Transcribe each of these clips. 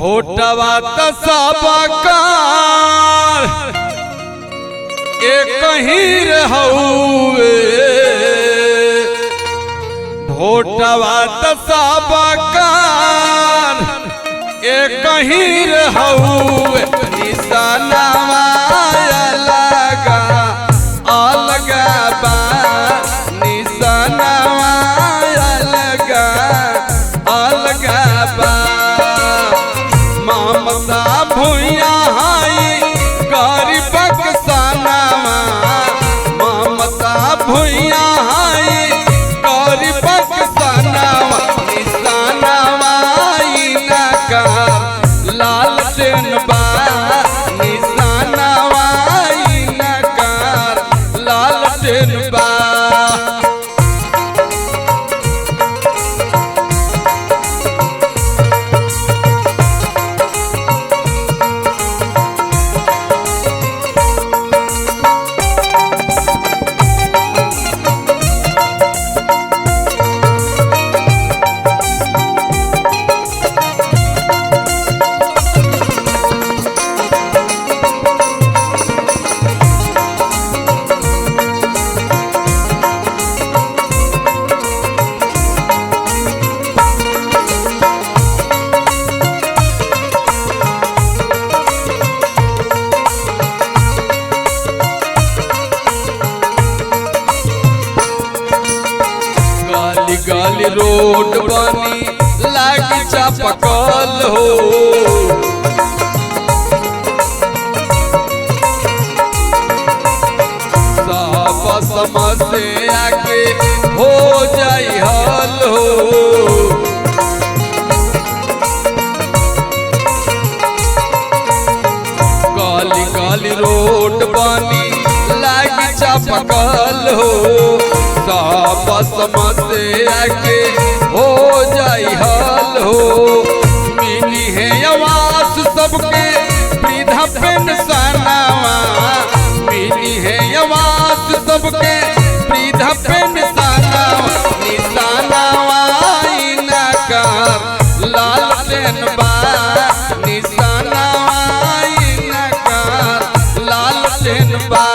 होटवा त सबकार एक ही रहउए होटवा त सबकार एक ही रहउए निशानवा अलगा अलगा बा निशानवा अलगा अलगा बा ममता भुइया हाई गरीबक सनावा ममता भुइया हाई गरीबक सनावा निशानवा इनका लालटेन बा निशानवा इनका लालटेन बा। गली रोड बनी लागी चापकल हो सब समस्या के हो जाई हल हो गली गली रोड बनी लागी चापकल हो सब समस्या के हो जाई हल हो मिली है आवास सबके वृद्धा पेंशनवा मिली है आवास सबके वृद्धा पेंशनवा निशानवा इनका लालटेन बा निशानवा इनका लालटेन बा।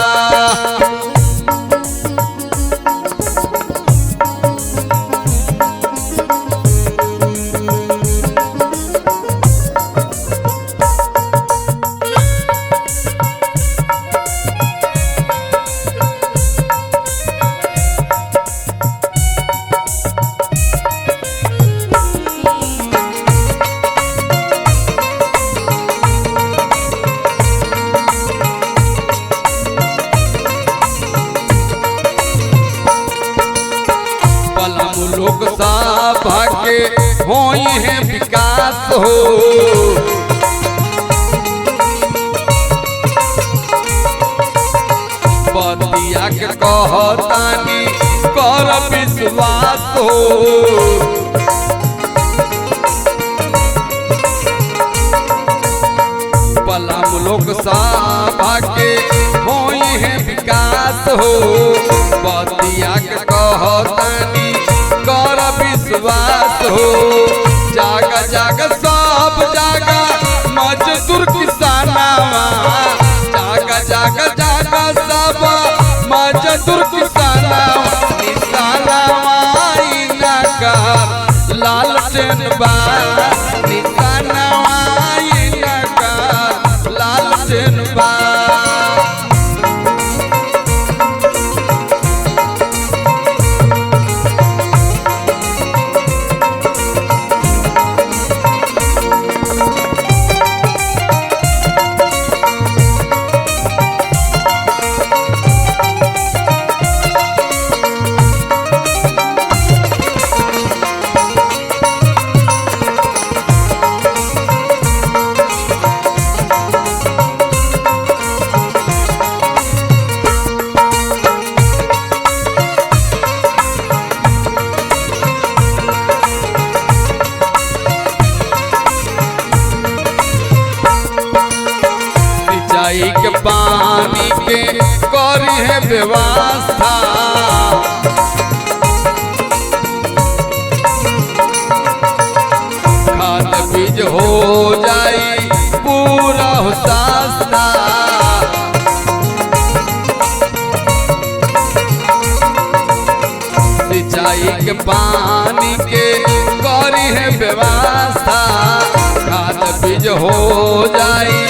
लोक सभा के होई है विकास हो बतिया के कहतानी कर विश्वास हो पलाम लोक सभा के होई है विकास हो बतिया के कहतानी कर विश्वास हो जागा जागा सब जागा मजदूर किसानवा जागा जागा जागा सब मजदूर किसानवा निशानवा इनका लालटेन बा निशानवा इनका लालटेन बा। के पानी के करी है व्यवस्था खाद बीज हो जा पानी के करी है व्यवस्था खाद बीज हो जाई